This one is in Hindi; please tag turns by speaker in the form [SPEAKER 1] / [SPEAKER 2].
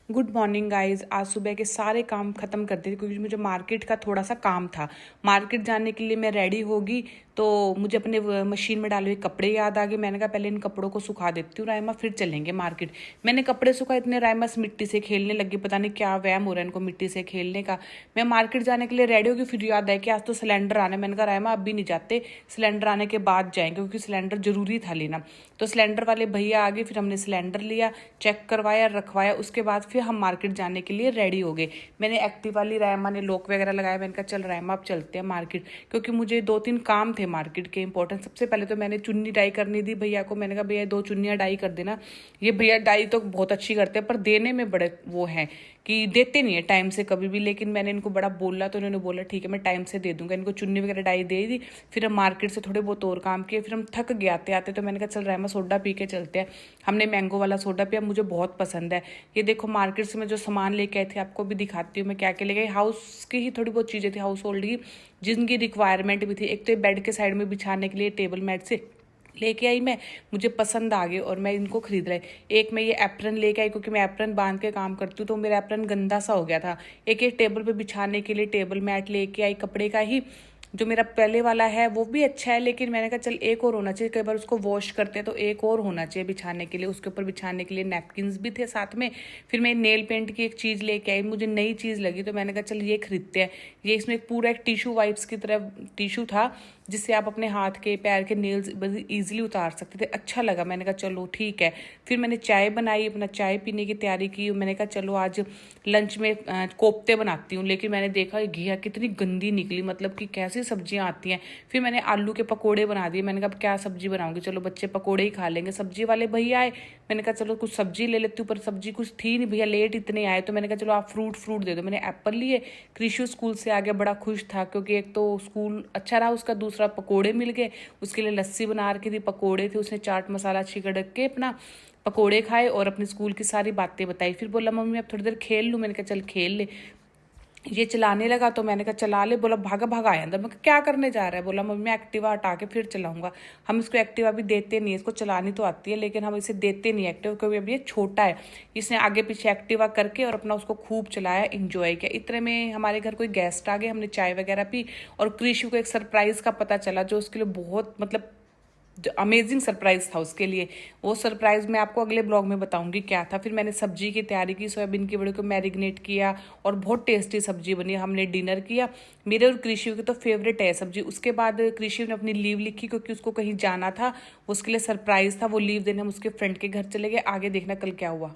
[SPEAKER 1] Good morning guys. आज सुबह के सारे काम खत्म कर दिए क्योंकि मुझे मार्केट का थोड़ा सा काम था। मार्केट जाने के लिए मैं रेडी होगी तो मुझे अपने मशीन में डाले हुए कपड़े याद आ गए। मैंने कहा पहले इन कपड़ों को सुखा देती हूँ रायमा, फिर चलेंगे मार्केट। मैंने कपड़े सुखाए, इतने रायमा मिट्टी से खेलने लगी, पता नहीं क्या वहम हो रहा है इनको मिट्टी से खेलने का। मैं मार्केट जाने के लिए रेडी होगी, फिर याद आया कि आज तो सिलेंडर आना है। मैंने कहा रायमा अब भी नहीं जाते, सिलेंडर आने के बाद जाएंगे क्योंकि सिलेंडर जरूरी था लेना। तो सिलेंडर वाले भैया आ गए, फिर हमने सिलेंडर लिया, चेक करवाया, रखवाया, उसके बाद फिर हम मार्केट जाने के लिए रेडी हो गए। मैंने एक्टिवा ली, रायमा ने लॉक वगैरह लगाया। मैंने कहा चल रायमा अब चलते हैं मार्केट, क्योंकि मुझे 2-3 काम थे मार्केट के इंपॉर्टेंट। सबसे पहले तो मैंने चुन्नी डाई करनी थी भैया को। मैंने कहा भैया 2 चुन्नियाँ डाई कर देना। ये भैया डाई तो बहुत अच्छी करते हैं पर देने में बड़े वो हैं कि देते नहीं है टाइम से कभी भी। लेकिन मैंने इनको बड़ा बोला तो इन्होंने बोला ठीक है मैं टाइम से दे दूंगा। इनको चुन्नी वगैरह डाई दे दी। फिर हम मार्केट से थोड़े बहुत और काम किए, फिर हम थक गए आते आते। तो मैंने कहा चल रायमा सोडा पी के चलते हैं। हमने मैंगो वाला सोडा पिया, मुझे बहुत पसंद है। ये देखो मार्केट से मैं जो सामान लेके आई थी आपको भी दिखाती हूँ मैं क्या क्या लेके आई। हाउस की ही थोड़ी बहुत चीज़ें थी, हाउस होल्ड की, जिनकी रिक्वायरमेंट भी थी। एक तो बेड के साइड में बिछाने के लिए टेबल मैट से लेके आई मैं, मुझे पसंद आ गए और मैं इनको खरीद रही। एक मैं ये एप्रन लेके आई क्योंकि मैं एप्रन बांध के काम करती हूँ तो मेरा एप्रन गंदा सा हो गया था। एक टेबल पे बिछाने के लिए टेबल मैट लेके आई, कपड़े का ही। जो मेरा पहले वाला है वो भी अच्छा है, लेकिन मैंने कहा चल एक और होना चाहिए, कई बार उसको वॉश करते हैं तो एक और होना चाहिए बिछाने के लिए। उसके ऊपर बिछाने के लिए नैपकिन्स भी थे साथ में। फिर मैं नेल पेंट की एक चीज़ लेके आई, मुझे नई चीज़ लगी तो मैंने कहा चल ये खरीदते हैं। ये इसमें एक पूरा एक टिशू वाइप्स की तरह टिशू था जिससे आप अपने हाथ के पैर के नेल्स ईजिली उतार सकते थे। अच्छा लगा, मैंने कहा चलो ठीक है। फिर मैंने चाय बनाई, अपना चाय पीने की तैयारी की। मैंने कहा चलो आज लंच में कोफ्ते बनाती हूँ, लेकिन मैंने देखा घिया कितनी गंदी निकली, मतलब कि कैसी सब्जियाँ आती हैं। फिर मैंने आलू के पकोड़े बना दिए। मैंने कहा अब क्या सब्जी बनाऊंगी, चलो बच्चे पकोड़े ही खा लेंगे। सब्जी वाले भैया आए, मैंने कहा चलो कुछ सब्जी ले लेती हूँ, पर सब्जी कुछ थी नहीं, भैया लेट इतने आए तो मैंने कहा चलो आप फ्रूट दे दो। मैंने एप्पल लिए। कृषि स्कूल से आ गया, बड़ा खुश था क्योंकि एक तो स्कूल अच्छा रहा उसका, दूसरा पकोड़े मिल गए। उसके लिए लस्सी बना रखी थी, पकोड़े थे, उसने चाट मसाला छिड़क के अपना पकोड़े खाए और अपनी स्कूल की सारी बातें बताई। फिर बोला मम्मी अब थोड़ी देर खेल लूँ। मैंने कहा चल खेल ले। ये चलाने लगा तो मैंने कहा चला ले। बोला भागा भागा आया अंदर। मैं कहा क्या करने जा रहा है? बोला मम्मी एक्टिवा हटा के फिर चलाऊंगा। हम इसको एक्टिवा भी देते नहीं है, इसको चलानी तो आती है लेकिन हम इसे देते नहीं एक्टिवा क्योंकि अभी ये छोटा है। इसने आगे पीछे एक्टिवा करके और अपना उसको खूब चलाया, इंजॉय किया। इतने में हमारे घर कोई गेस्ट आ गए, हमने चाय वगैरह पी और कृषि को एक सरप्राइज का पता चला जो उसके लिए बहुत मतलब अमेजिंग सरप्राइज था उसके लिए। वो सरप्राइज मैं आपको अगले ब्लॉग में बताऊंगी क्या था। फिर मैंने सब्जी की तैयारी की, सोयाबीन की बड़ी को मैरिनेट किया और बहुत टेस्टी सब्जी बनी। हमने डिनर किया। मेरे और कृषि की तो फेवरेट है सब्जी। उसके बाद कृषि ने अपनी लीव लिखी क्योंकि उसको कहीं जाना था, उसके लिए सरप्राइज था। वो लीव देने हम उसके फ्रेंड के घर चले गए। आगे देखना कल क्या हुआ।